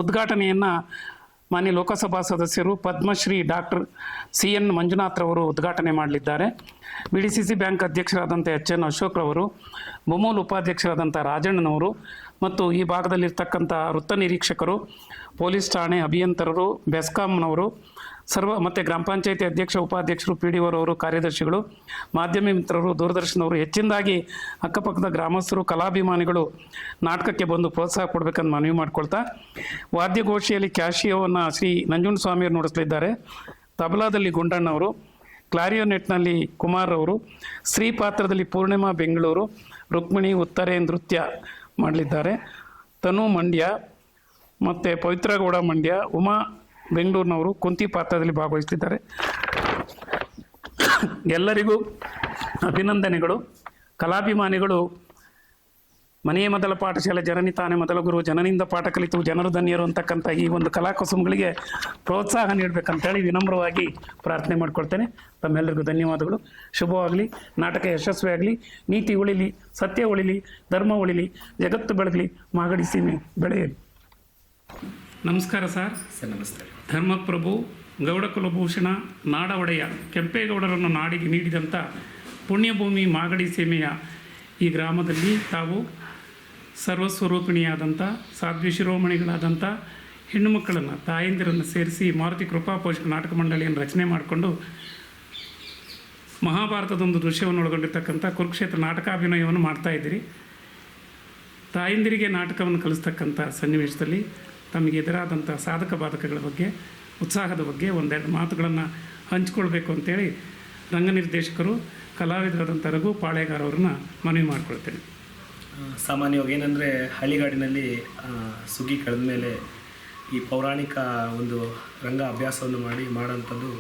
ಉದ್ಘಾಟನೆಯನ್ನು ಮಾನ್ಯ ಲೋಕಸಭಾ ಸದಸ್ಯರು ಪದ್ಮಶ್ರೀ ಡಾಕ್ಟರ್ CN ಮಂಜುನಾಥ್ರವರು ಉದ್ಘಾಟನೆ ಮಾಡಲಿದ್ದಾರೆ. BDCC ಬ್ಯಾಂಕ್ ಅಧ್ಯಕ್ಷರಾದಂಥ HN ಅಶೋಕ್ರವರು, ಬೊಮ್ಮೂಲ್ ಉಪಾಧ್ಯಕ್ಷರಾದಂಥ ರಾಜಣ್ಣನವರು ಮತ್ತು ಈ ಭಾಗದಲ್ಲಿರ್ತಕ್ಕಂಥ ವೃತ್ತ ನಿರೀಕ್ಷಕರು, ಪೊಲೀಸ್ ಠಾಣೆ ಅಭಿಯಂತರರು, ಬೆಸ್ಕಾಂನವರು ಮತ್ತು ಗ್ರಾಮ ಪಂಚಾಯತಿ ಅಧ್ಯಕ್ಷ ಉಪಾಧ್ಯಕ್ಷರು, PDO ಅವರು, ಕಾರ್ಯದರ್ಶಿಗಳು, ಮಾಧ್ಯಮ ಮಿತ್ರರು, ದೂರದರ್ಶನವರು, ಹೆಚ್ಚಿನದಾಗಿ ಅಕ್ಕಪಕ್ಕದ ಗ್ರಾಮಸ್ಥರು, ಕಲಾಭಿಮಾನಿಗಳು ನಾಟಕಕ್ಕೆ ಬಂದು ಪ್ರೋತ್ಸಾಹ ಕೊಡಬೇಕಂತ ಮನವಿ ಮಾಡ್ಕೊಳ್ತಾ, ವಾದ್ಯಗೋಷ್ಠಿಯಲ್ಲಿ ಕ್ಯಾಶಿಯೋವನ್ನು ಶ್ರೀ ನಂಜುಂಡಸ್ವಾಮಿಯವರು ನುಡಿಸಲಿದ್ದಾರೆ. ತಬಲಾದಲ್ಲಿ ಗುಂಡಣ್ಣವರು, ಕ್ಲಾರಿಯೋನೆಟ್ನಲ್ಲಿ ಕುಮಾರ್ ಅವರು, ಸ್ತ್ರೀ ಪಾತ್ರದಲ್ಲಿ ಪೂರ್ಣಿಮಾ ಬೆಂಗಳೂರು, ರುಕ್ಮಿಣಿ ಉತ್ತರೆ ನೃತ್ಯ ಮಾಡಲಿದ್ದಾರೆ. ತನು ಮಂಡ್ಯ ಮತ್ತು ಪವಿತ್ರಗೌಡ ಮಂಡ್ಯ, ಉಮಾ ಬೆಂಗಳೂರಿನವರು ಕುಂತಿ ಪಾತ್ರದಲ್ಲಿ ಭಾಗವಹಿಸಲಿದ್ದಾರೆ. ಎಲ್ಲರಿಗೂ ಅಭಿನಂದನೆಗಳು. ಕಲಾಭಿಮಾನಿಗಳು ಮನೆಯೇ ಮೊದಲ ಪಾಠಶಾಲೆ, ಜನನಿ ತಾನೇ ಮೊದಲ ಗುರು, ಜನನಿಂದ ಪಾಠ ಕಲಿತು ಜನರು ಧನ್ಯರು ಅಂತಕ್ಕಂಥ ಈ ಒಂದು ಕಲಾಕುಸುಮಗಳಿಗೆ ಪ್ರೋತ್ಸಾಹ ನೀಡಬೇಕಂತೇಳಿ ವಿನಮ್ರವಾಗಿ ಪ್ರಾರ್ಥನೆ ಮಾಡ್ಕೊಳ್ತೇನೆ. ತಮ್ಮೆಲ್ಲರಿಗೂ ಧನ್ಯವಾದಗಳು. ಶುಭವಾಗಲಿ. ನಾಟಕ ಯಶಸ್ವಿಯಾಗಲಿ. ನೀತಿ ಉಳಿಲಿ, ಸತ್ಯ ಉಳಿಲಿ, ಧರ್ಮ ಉಳಿಲಿ, ಜಗತ್ತು ಬೆಳಗಲಿ, ಮಾಗಡಿ ಸೀಮೆ ಬೆಳೆಯಲಿ. ನಮಸ್ಕಾರ ಸರ್. ನಮಸ್ತೆ. ಧರ್ಮಪ್ರಭು ಗೌಡ ಕುಲಭೂಷಣ ನಾಡ ಒಡೆಯ ಕೆಂಪೇಗೌಡರನ್ನು ನಾಡಿಗೆ ನೀಡಿದಂಥ ಪುಣ್ಯಭೂಮಿ ಮಾಗಡಿ ಸೀಮೆಯ ಈ ಗ್ರಾಮದಲ್ಲಿ ತಾವು ಸರ್ವಸ್ವರೂಪಿಣಿಯಾದಂಥ ಸಾಧ್ವಿ ಶಿರೋಮಣಿಗಳಾದಂಥ ಹೆಣ್ಣು ಮಕ್ಕಳನ್ನು, ತಾಯಂದಿರನ್ನು ಸೇರಿಸಿ ಮಾರುತಿ ಕೃಪಾ ಪೋಷಕ ನಾಟಕ ಮಂಡಳಿಯನ್ನು ರಚನೆ ಮಾಡಿಕೊಂಡು ಮಹಾಭಾರತದೊಂದು ದೃಶ್ಯವನ್ನು ಒಳಗೊಂಡಿರ್ತಕ್ಕಂಥ ಕುರುಕ್ಷೇತ್ರ ನಾಟಕಾಭಿನಯವನ್ನು ಮಾಡ್ತಾಯಿದ್ದೀರಿ. ತಾಯಂದಿರಿಗೆ ನಾಟಕವನ್ನು ಕಲಿಸ್ತಕ್ಕಂಥ ಸನ್ನಿವೇಶದಲ್ಲಿ ತಮಗೆ ಎದುರಾದಂಥ ಸಾಧಕ ಬಾಧಕಗಳ ಬಗ್ಗೆ, ಉತ್ಸಾಹದ ಬಗ್ಗೆ ಒಂದೆರಡು ಮಾತುಗಳನ್ನು ಹಂಚಿಕೊಳ್ಬೇಕು ಅಂತೇಳಿ ರಂಗ ನಿರ್ದೇಶಕರು ಕಲಾವಿದರಾದಂಥ ರಘು ಪಾಳೆಗಾರ್ ಅವ್ರನ್ನ ಮನವಿ ಮಾಡಿಕೊಳ್ತೇನೆ. ಸಾಮಾನ್ಯವಾಗಿ ಏನಂದರೆ ಹಳ್ಳಿಗಾಡಿನಲ್ಲಿ ಸುಗ್ಗಿ ಕಳೆದ ಮೇಲೆ ಈ ಪೌರಾಣಿಕ ಒಂದು ರಂಗ ಅಭ್ಯಾಸವನ್ನು ಮಾಡೋಂಥದ್ದು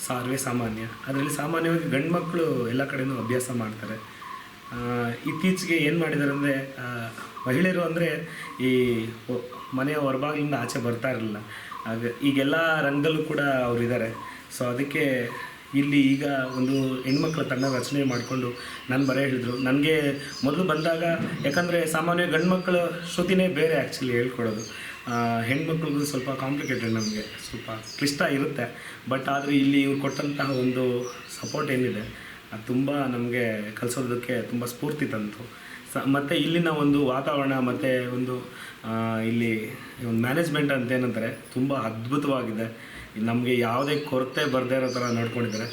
ಸರ್ವೇ ಸಾಮಾನ್ಯ. ಅದರಲ್ಲಿ ಸಾಮಾನ್ಯವಾಗಿ ಗಂಡು ಮಕ್ಕಳು ಎಲ್ಲ ಕಡೆಯೂ ಅಭ್ಯಾಸ ಮಾಡ್ತಾರೆ. ಇತ್ತೀಚೆಗೆ ಏನು ಮಾಡಿದ್ದಾರೆ ಅಂದರೆ ಮಹಿಳೆಯರು ಅಂದರೆ ಈ ಮನೆಯ ಹೊರಭಾಗಲಿಂದ ಆಚೆ ಬರ್ತಾ ಇರಲಿಲ್ಲ. ಈಗೆಲ್ಲ ರಂಗದಲ್ಲೂ ಕೂಡ ಅವರು ಇದ್ದಾರೆ. ಸೊ ಅದಕ್ಕೆ ಇಲ್ಲಿ ಈಗ ಒಂದು ಹೆಣ್ಮಕ್ಳ ತಂಡ ರಚನೆ ಮಾಡಿಕೊಂಡು ನಾನು ಬರೀ ಹೇಳಿದ್ರು. ನನಗೆ ಮೊದಲು ಬಂದಾಗ, ಯಾಕಂದರೆ ಸಾಮಾನ್ಯ ಗಂಡು ಮಕ್ಕಳ ಶ್ರುತಿನೇ ಬೇರೆ ಆ್ಯಕ್ಚುಲಿ ಹೇಳ್ಕೊಡೋದು. ಹೆಣ್ಮಕ್ಳಿಗೂ ಸ್ವಲ್ಪ ಕಾಂಪ್ಲಿಕೇಟೆಡ್, ನಮಗೆ ಸ್ವಲ್ಪ ಕ್ಲಿಷ್ಟ ಇರುತ್ತೆ. ಬಟ್ ಆದರೆ ಇಲ್ಲಿ ಇವ್ರು ಕೊಟ್ಟಂತಹ ಒಂದು ಸಪೋರ್ಟ್ ಏನಿದೆ ಅದು ತುಂಬ ನಮಗೆ ಕಲಿಸೋದಕ್ಕೆ ತುಂಬ ಸ್ಫೂರ್ತಿ ತಂತು. ಮತ್ತು ಇಲ್ಲಿನ ಒಂದು ವಾತಾವರಣ ಮತ್ತು ಒಂದು ಇಲ್ಲಿ ಒಂದು ಮ್ಯಾನೇಜ್ಮೆಂಟ್ ಅಂತ ಏನಂತಾರೆ ತುಂಬ ಅದ್ಭುತವಾಗಿದೆ. ನಮಗೆ ಯಾವುದೇ ಕೊರತೆ ಬರದೇ ಇರೋ ಥರ ನೋಡ್ಕೊಂಡಿದ್ದಾರೆ.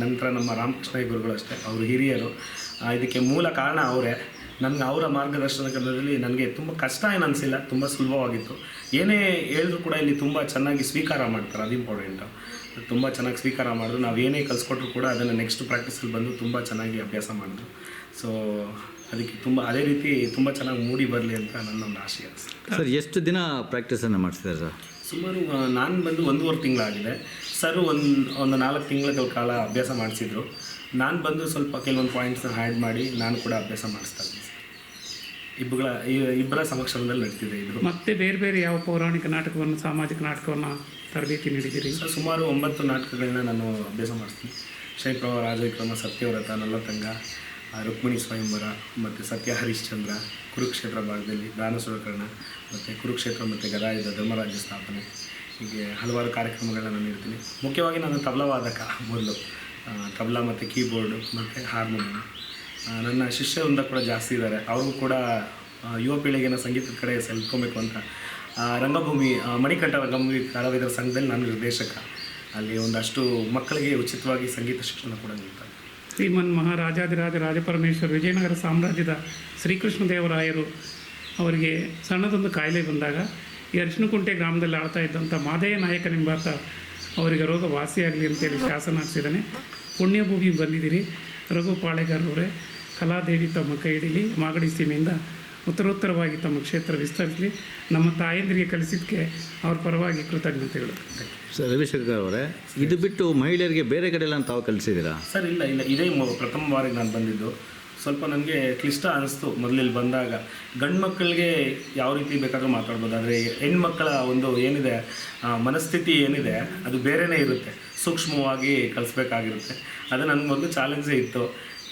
ನಂತರ ನಮ್ಮ ರಾಮಕೃಷ್ಣ ಗುರುಗಳು ಅಷ್ಟೇ, ಅವರು ಹಿರಿಯರು. ಇದಕ್ಕೆ ಮೂಲ ಕಾರಣ ಅವರೇ. ನನಗೆ ಅವರ ಮಾರ್ಗದರ್ಶನದಲ್ಲಿ ನನಗೆ ತುಂಬ ಕಷ್ಟ ಏನು ಅನಿಸಿಲ್ಲ, ತುಂಬ ಸುಲಭವಾಗಿತ್ತು. ಏನೇ ಹೇಳಿದ್ರು ಕೂಡ ಇಲ್ಲಿ ತುಂಬ ಚೆನ್ನಾಗಿ ಸ್ವೀಕಾರ ಮಾಡ್ತಾರೆ. ಅದು ಇಂಪಾರ್ಟೆಂಟು. ತುಂಬ ಚೆನ್ನಾಗಿ ಸ್ವೀಕಾರ ಮಾಡಿದ್ರು. ನಾವು ಏನೇ ಕಲಿಸ್ಕೊಟ್ರು ಕೂಡ ಅದನ್ನು ನೆಕ್ಸ್ಟ್ ಪ್ರಾಕ್ಟೀಸಲ್ಲಿ ಬಂದು ತುಂಬ ಚೆನ್ನಾಗಿ ಅಭ್ಯಾಸ ಮಾಡಿದ್ರು. ಸೊ ಅದಕ್ಕೆ ಅದೇ ರೀತಿ ತುಂಬ ಚೆನ್ನಾಗಿ ಮೂಡಿ ಬರಲಿ ಅಂತ ನನ್ನೊಂದು ಆಶಯ. ಸರ್, ಎಷ್ಟು ದಿನ ಪ್ರಾಕ್ಟೀಸನ್ನು ಮಾಡಿಸಿದ್ದಾರೆ ಸರ್? ಸುಮಾರು ನಾನು ಬಂದು 1.5 ತಿಂಗಳಾಗಿದೆ. ಸರ್ ಒಂದು 4 ತಿಂಗಳ ಕಾಲ ಅಭ್ಯಾಸ ಮಾಡಿಸಿದ್ರು. ನಾನು ಬಂದು ಸ್ವಲ್ಪ ಕೆಲವೊಂದು ಪಾಯಿಂಟ್ಸ್ನ ಆ್ಯಡ್ ಮಾಡಿ ನಾನು ಕೂಡ ಅಭ್ಯಾಸ ಮಾಡಿಸ್ತಾ ಇದ್ದೀನಿ. ಇಬ್ಬರ ಸಮಕ್ಷಮದಲ್ಲಿ ನಡೀತಿದೆ ಇದು. ಮತ್ತೆ ಬೇರೆ ಬೇರೆ ಯಾವ ಪೌರಾಣಿಕ ನಾಟಕವನ್ನು, ಸಾಮಾಜಿಕ ನಾಟಕವನ್ನು ತರಬೇತಿ ನೀಡಿದ್ದೀರಿ? ಸುಮಾರು 9 ನಾಟಕಗಳನ್ನ ನಾನು ಅಭ್ಯಾಸ ಮಾಡಿಸ್ತೀನಿ. ಕ್ಷಯಪ್ರಭ ರಾಜವಿಕ್ರಮ ಸತ್ಯವ್ರತ ನಲ್ಲತಂಗ, ರುಕ್ಮಿಣಿ ಸ್ವಯಂವರ ಮತ್ತು ಸತ್ಯ ಹರಿಶ್ಚಂದ್ರ, ಕುರುಕ್ಷೇತ್ರ ಭಾಗದಲ್ಲಿ ದಾನಸುರಕರ್ಣ ಮತ್ತು ಕುರುಕ್ಷೇತ್ರ ಮತ್ತು ಗದಾಯುಧ ಧರ್ಮರಾಜ್ಯ ಸ್ಥಾಪನೆ, ಹೀಗೆ ಹಲವಾರು ಕಾರ್ಯಕ್ರಮಗಳನ್ನ ನಾನು ನೀಡ್ತೀನಿ. ಮುಖ್ಯವಾಗಿ ನಾನು ತಬಲಾ ವಾದಕ ಮೊದಲು, ತಬಲಾ ಮತ್ತು ಕೀಬೋರ್ಡು ಮತ್ತು ಹಾರ್ಮೋನಿಯಂ. ನನ್ನ ಶಿಷ್ಯವೃಂದ ಕೂಡ ಜಾಸ್ತಿ ಇದ್ದಾರೆ. ಅವ್ರಿಗೂ ಕೂಡ ಯುವ ಪೀಳಿಗೆನ ಸಂಗೀತದ ಕಡೆ ಸೆಳ್ಕೊಬೇಕು ಅಂತ ರಂಗಭೂಮಿ ಮಣಿಕಂಠ ರಂಗಭೂಮಿ ಕಲಾವಿದರ ಸಂಘದಲ್ಲಿ ನಾನು ನಿರ್ದೇಶಕ. ಅಲ್ಲಿ ಒಂದಷ್ಟು ಮಕ್ಕಳಿಗೆ ಉಚಿತವಾಗಿ ಸಂಗೀತ ಶಿಕ್ಷಣ ಕೂಡ ನೀಡ್ತಾರೆ. ಶ್ರೀಮನ್ ಮಹಾರಾಜಾದಿರಾಜ ರಾಜಪರಮೇಶ್ವರ ವಿಜಯನಗರ ಸಾಮ್ರಾಜ್ಯದ ಶ್ರೀಕೃಷ್ಣದೇವರಾಯರು ಅವರಿಗೆ ಸಣ್ಣದೊಂದು ಕಾಯಿಲೆ ಬಂದಾಗ ಈ ಅರಿಶಿನಕುಂಟೆ ಗ್ರಾಮದಲ್ಲಿ ಆಳ್ತಾ ಇದ್ದಂಥ ಮಾದಯ್ಯ ನಾಯಕನೆಂಬಾತ ಅವರಿಗೆ ರೋಗ ವಾಸಿಯಾಗಲಿ ಅಂತೇಳಿ ಶಾಸನ ಹಾಕ್ಸಿದ್ದಾನೆ. ಪುಣ್ಯಭೂಮಿ ಬಂದಿದ್ದೀರಿ ರಘು ಪಾಳೆಗಾರವರೇ, ಕಲಾದೇವಿ ತಮ್ಮ ಕೈ ಹಿಡೀಲಿ, ಮಾಗಡಿ ಸೀಮೆಯಿಂದ ಉತ್ತರೋತ್ತರವಾಗಿ ತಮ್ಮ ಕ್ಷೇತ್ರ ವಿಸ್ತರಿಸಲಿ. ನಮ್ಮ ತಾಯಂದಿರಿಗೆ ಕಲಿಸಿದ್ದಕ್ಕೆ ಅವ್ರ ಪರವಾಗಿ ಕೃತಜ್ಞತೆಗಳು. ಸರ್ ರವಿಶಂಕರ್ ಅವರೇ, ಇದು ಬಿಟ್ಟು ಮಹಿಳೆಯರಿಗೆ ಬೇರೆ ಕಡೆ ಎಲ್ಲ ತಾವು ಕಲಿಸಿದ್ದೀರಾ? ಸರ್ ಇಲ್ಲ, ಇದೇ ಪ್ರಥಮ ಬಾರಿಗೆ ನಾನು ಬಂದಿದ್ದು. ಸ್ವಲ್ಪ ನನಗೆ ಕ್ಲಿಷ್ಟ ಅನ್ನಿಸ್ತು ಮೊದಲಿಲ್ಲಿ ಬಂದಾಗ. ಗಂಡು ಮಕ್ಕಳಿಗೆ ಯಾವ ರೀತಿ ಬೇಕಾದರೂ ಮಾತಾಡ್ಬೋದು, ಆದರೆ ಹೆಣ್ಮಕ್ಕಳ ಒಂದು ಏನಿದೆ ಮನಸ್ಥಿತಿ ಏನಿದೆ ಅದು ಬೇರೆಯೇ ಇರುತ್ತೆ, ಸೂಕ್ಷ್ಮವಾಗಿ ಕಲಿಸ್ಬೇಕಾಗಿರುತ್ತೆ. ಅದು ನನಗೆ ಮೊದಲು ಚಾಲೆಂಜೇ ಇತ್ತು.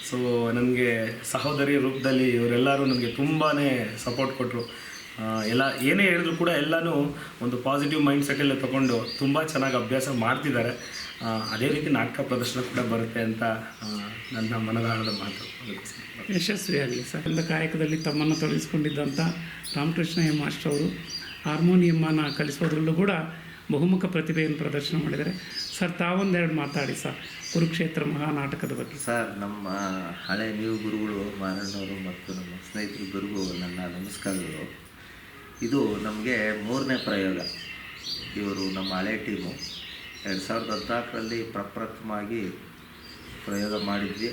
ಸೊ ನನಗೆ ಸಹೋದರಿ ರೂಪದಲ್ಲಿ ಇವರೆಲ್ಲರೂ ನನಗೆ ತುಂಬಾ ಸಪೋರ್ಟ್ ಕೊಟ್ಟರು. ಎಲ್ಲ ಏನೇ ಹೇಳಿದ್ರು ಕೂಡ ಎಲ್ಲನೂ ಒಂದು ಪಾಸಿಟಿವ್ ಮೈಂಡ್ ಸೆಟ್ಟಲ್ಲೇ ತೊಗೊಂಡು ತುಂಬ ಚೆನ್ನಾಗಿ ಅಭ್ಯಾಸ ಮಾಡ್ತಿದ್ದಾರೆ. ಅದೇ ರೀತಿ ನಾಟಕ ಪ್ರದರ್ಶನ ಕೂಡ ಬರುತ್ತೆ ಅಂತ ನನ್ನ ಮನದಾಳದ ಮಾತು. ಯಶಸ್ವಿಯಾಗಲಿ ಸರ್. ಎಲ್ಲ ಕಾಯಕದಲ್ಲಿ ತಮ್ಮನ್ನು ತೊಡಗಿಸಿಕೊಂಡಿದ್ದಂಥ ರಾಮಕೃಷ್ಣ ಎಂ ಮಾಸ್ಟರ್ ಅವರು ಹಾರ್ಮೋನಿಯಮ್ಮನ್ನು ಕಲಿಸೋದ್ರಲ್ಲೂ ಕೂಡ ಬಹುಮುಖ ಪ್ರತಿಭೆಯನ್ನು ಪ್ರದರ್ಶನ ಮಾಡಿದ್ದಾರೆ. ಸರ್ ತಾವೊಂದೆರಡು ಮಾತಾಡಿ ಸರ್ ಕುರುಕ್ಷೇತ್ರ ಮಹಾನಾಟಕದ ಬಗ್ಗೆ. ಸರ್, ನಮ್ಮ ಹಳೆ ನೀವು ಗುರುಗಳು ಮಾರಣ್ಣವರು ಮತ್ತು ನಮ್ಮ ಸ್ನೇಹಿತರಿಬ್ಬರಿಗೂ ನನ್ನ ನಮಸ್ಕಾರಗಳು. ಇದು ನಮಗೆ 3ನೇ ಪ್ರಯೋಗ. ಇವರು ನಮ್ಮ ಹಳೆ ಟೀಮು 2014ರಲ್ಲಿ ಪ್ರಪ್ರಥಮವಾಗಿ ಪ್ರಯೋಗ ಮಾಡಿದ್ವಿ.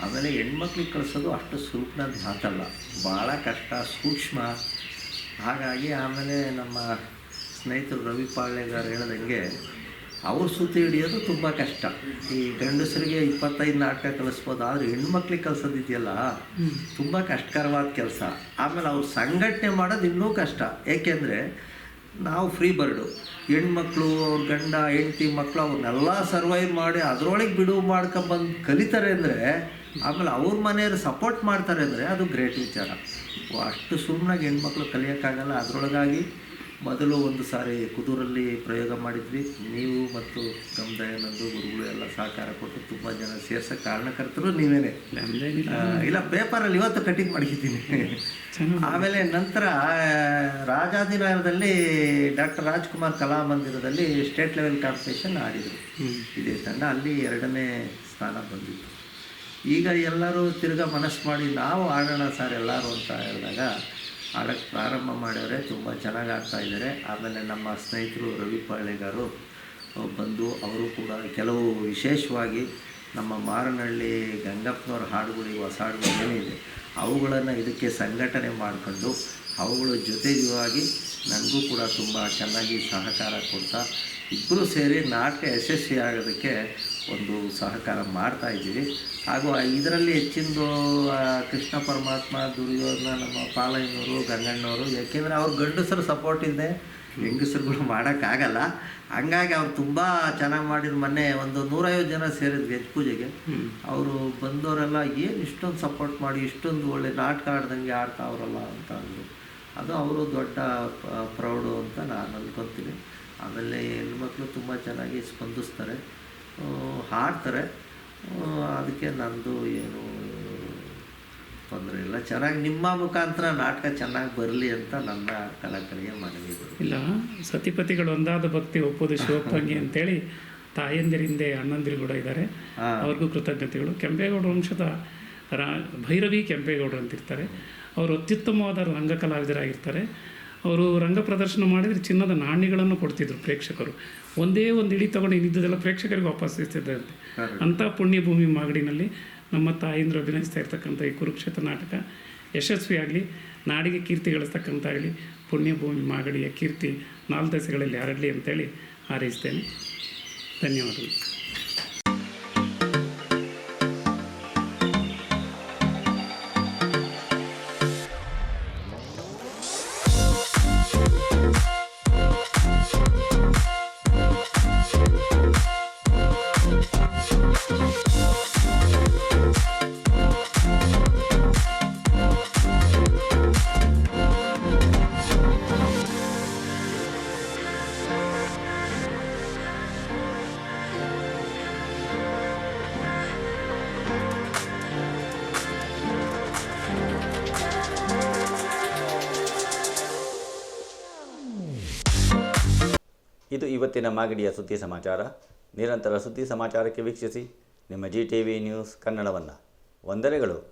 ಆಮೇಲೆ ಹೆಣ್ಮಕ್ಳಿಗೆ ಕಳಿಸೋದು ಅಷ್ಟು ಸುಲಭದ ಮಾತಲ್ಲ, ಭಾಳ ಕಷ್ಟ, ಸೂಕ್ಷ್ಮ. ಹಾಗಾಗಿ ಆಮೇಲೆ ನಮ್ಮ ಸ್ನೇಹಿತರು ರವಿ ಪಾಳ್ಯಗಾರ್ ಹೇಳ್ದಂಗೆ ಅವ್ರ ಸುತ್ತಿ ಹಿಡಿಯೋದು ತುಂಬ ಕಷ್ಟ. ಈ ಗಂಡಸರಿಗೆ 25 ನಾಟಕ ಕಲಿಸ್ಬೋದು, ಆದರೆ ಹೆಣ್ಮಕ್ಳಿಗೆ ಕಲಿಸೋದಿದೆಯಲ್ಲ ತುಂಬ ಕಷ್ಟಕರವಾದ ಕೆಲಸ. ಆಮೇಲೆ ಅವ್ರು ಸಂಘಟನೆ ಮಾಡೋದು ಇನ್ನೂ ಕಷ್ಟ. ಏಕೆಂದರೆ ನಾವು ಫ್ರೀ ಬರ್ಡು, ಹೆಣ್ಮಕ್ಳು ಅವ್ರ ಗಂಡ ಹೆಂಡತಿ ಮಕ್ಕಳು ಅವ್ರನ್ನೆಲ್ಲ ಸರ್ವೈವ್ ಮಾಡಿ ಅದರೊಳಗೆ ಬಿಡುವು ಮಾಡ್ಕೊಂಬಂದು ಕಲಿತಾರೆ ಅಂದರೆ, ಆಮೇಲೆ ಅವ್ರ ಮನೆಯವರು ಸಪೋರ್ಟ್ ಮಾಡ್ತಾರೆ ಅಂದರೆ ಅದು ಗ್ರೇಟ್ ವಿಚಾರ. ಅಷ್ಟು ಸುಮ್ಮನಾಗಿ ಹೆಣ್ಮಕ್ಳು ಕಲಿಯೋಕ್ಕಾಗಲ್ಲ. ಅದರೊಳಗಾಗಿ ಮೊದಲು ಒಂದು ಸಾರಿ ಕುದೂರಲ್ಲಿ ಪ್ರಯೋಗ ಮಾಡಿದ್ವಿ. ನೀವು ಮತ್ತು ಗಮದಯಾನಂದು ಗುರುಗಳು ಎಲ್ಲ ಸಹಕಾರ ಕೊಟ್ಟು ತುಂಬ ಜನ ಸೇರ್ಸೋಕ್ಕೆ ಕಾರಣಕರ್ತರು ನೀವೇನೆ. ಇಲ್ಲ, ಪೇಪರಲ್ಲಿ ಇವತ್ತು ಕಟಿಂಗ್ ಮಾಡಿದ್ದೀನಿ. ಆಮೇಲೆ ನಂತರ ರಾಜಾದಿನಗರದಲ್ಲಿ ಡಾಕ್ಟರ್ ರಾಜ್ಕುಮಾರ್ ಕಲಾಮಂದಿರದಲ್ಲಿ ಸ್ಟೇಟ್ ಲೆವೆಲ್ ಕಾಂಪಿಟೇಷನ್ ಆಡಿದರು ಇದೇ ತಂಡ. ಅಲ್ಲಿ 2ನೇ ಸ್ಥಾನ ಬಂದಿತ್ತು. ಈಗ ಎಲ್ಲರೂ ತಿರ್ಗಾ ಮನಸ್ಸು ಮಾಡಿ ನಾವು ಆಡೋಣ ಸರ್ ಎಲ್ಲರೂ ಅಂತ ಹೇಳಿದಾಗ ಆಡೋಕ್ಕೆ ಪ್ರಾರಂಭ ಮಾಡ್ಯವ್ರೆ. ತುಂಬ ಚೆನ್ನಾಗಿ ಆಡ್ತಾಯಿದ್ದಾರೆ. ಆಮೇಲೆ ನಮ್ಮ ಸ್ನೇಹಿತರು ರವಿ ಪಾಳ್ಯಗಾರು ಬಂದು ಅವರು ಕೂಡ ಕೆಲವು ವಿಶೇಷವಾಗಿ ನಮ್ಮ ಮಾರನಹಳ್ಳಿ ಗಂಗಪ್ಪನವ್ರ ಹಾಡುಗಳಿಗೆ ಹೊಸ ಹಾಡುಗಳು ಏನಿದೆ ಅವುಗಳನ್ನು ಇದಕ್ಕೆ ಸಂಘಟನೆ ಮಾಡಿಕೊಂಡು ಅವುಗಳ ಜೊತೆಗಾಗಿ ನನಗೂ ಕೂಡ ತುಂಬ ಚೆನ್ನಾಗಿ ಸಹಕಾರ ಕೊಡ್ತಾ ಇಬ್ಬರೂ ಸೇರಿ ನಾಟಕ ಯಶಸ್ವಿ ಆಗೋದಕ್ಕೆ ಒಂದು ಸಹಕಾರ ಮಾಡ್ತಾಯಿದ್ದೀವಿ. ಹಾಗೂ ಇದರಲ್ಲಿ ಹೆಚ್ಚಿನದು ಕೃಷ್ಣ ಪರಮಾತ್ಮ, ದುರ್ಯೋಧನ, ನಮ್ಮ ಪಾಲಯ್ಯನವರು, ಗಂಗಣ್ಣವರು. ಯಾಕೆಂದರೆ ಅವ್ರ ಗಂಡಸರು ಸಪೋರ್ಟ್ ಇಲ್ಲದೆ ಹೆಂಗಸರುಗಳು ಮಾಡೋಕ್ಕಾಗಲ್ಲ. ಹಂಗಾಗಿ ಅವ್ರು ತುಂಬ ಚೆನ್ನಾಗಿ ಮಾಡಿದ್ರು. ಮೊನ್ನೆ ಒಂದು 150 ಜನ ಸೇರಿದ್ವಿ ವೆಜ್ ಪೂಜೆಗೆ. ಅವರು ಬಂದವರೆಲ್ಲ ಏನು ಇಷ್ಟೊಂದು ಸಪೋರ್ಟ್ ಮಾಡಿ ಇಷ್ಟೊಂದು ಒಳ್ಳೆ ನಾಟಕ ಆಡ್ದಂಗೆ ಆಡ್ತಾವ್ರಲ್ಲ ಅಂತ ಅಂದರು. ಅದು ಅವರು ದೊಡ್ಡ ಪ್ರೌಡು ಅಂತ ನಾನು ಅಂದ್ಕೊತೀನಿ. ಆಮೇಲೆ ಹೆಣ್ಮಕ್ಳು ತುಂಬ ಚೆನ್ನಾಗಿ ಸ್ಪಂದಿಸ್ತಾರೆ, ಹಾಡ್ತಾರೆ. ಅದಕ್ಕೆ ನಂದು ಏನು ತೊಂದರೆ ಇಲ್ಲ. ಚೆನ್ನಾಗಿ ನಿಮ್ಮ ಮುಖಾಂತರ ನಾಟಕ ಚೆನ್ನಾಗಿ ಬರಲಿ ಅಂತ ನನ್ನ ಕಲಾಕರಿಗೆ ಮನವಿ. ಇಲ್ಲ, ಸತಿಪತಿಗಳು ಒಂದಾದ ಭಕ್ತಿ ಒಪ್ಪೋದು ಶಿವಪ್ಪಂಗಿ ಅಂತೇಳಿ ತಾಯಂದಿರಿಂದೆ ಅಣ್ಣಂದಿರು ಕೂಡ ಇದ್ದಾರೆ, ಅವ್ರಿಗೂ ಕೃತಜ್ಞತೆಗಳು. ಕೆಂಪೇಗೌಡರ ವಂಶದ ಭೈರವಿ ಕೆಂಪೇಗೌಡರು ಅಂತಿರ್ತಾರೆ. ಅವರು ಅತ್ಯುತ್ತಮವಾದ ರಂಗ ಕಲಾವಿದರಾಗಿರ್ತಾರೆ. ಅವರು ರಂಗ ಪ್ರದರ್ಶನ ಮಾಡಿದರೆ ಚಿನ್ನದ ನಾಣ್ಯಗಳನ್ನು ಕೊಡ್ತಿದ್ರು ಪ್ರೇಕ್ಷಕರು. ಒಂದೇ ಒಂದು ಇಡೀ ತೊಗೊಂಡು ಇನ್ನಿದ್ದೆಲ್ಲ ಪ್ರೇಕ್ಷಕರಿಗೆ ವಾಪಸ್ಸಿರ್ತಿದ್ದಂತೆ. ಅಂಥ ಪುಣ್ಯಭೂಮಿ ಮಾಗಡಿನಲ್ಲಿ ನಮ್ಮ ತಾಯಿಂದರು ಅಭಿನಯಿಸ್ತಾ ಇರ್ತಕ್ಕಂಥ ಈ ಕುರುಕ್ಷೇತ್ರ ನಾಟಕ ಯಶಸ್ವಿಯಾಗಲಿ, ನಾಡಿಗೆ ಕೀರ್ತಿ ಗಳಿಸ್ತಕ್ಕಂತಾಗಲಿ. ಪುಣ್ಯಭೂಮಿ ಮಾಗಡಿಯ ಕೀರ್ತಿ 4 ದಶೆಗಳಲ್ಲಿ ಹರಡಲಿ ಅಂತೇಳಿ ಹಾರೈಸ್ತೇನೆ. ಧನ್ಯವಾದಗಳು. ಇದು ಇವತ್ತಿನ ಮಾಗಡಿಯ ಸುದ್ದಿ ಸಮಾಚಾರ. ನಿರಂತರ ಸುದ್ದಿ ಸಮಾಚಾರಕ್ಕೆ ವೀಕ್ಷಿಸಿ ನಿಮ್ಮ GTV ನ್ಯೂಸ್ ಕನ್ನಡವನ್ನು. ವಂದನೆಗಳು.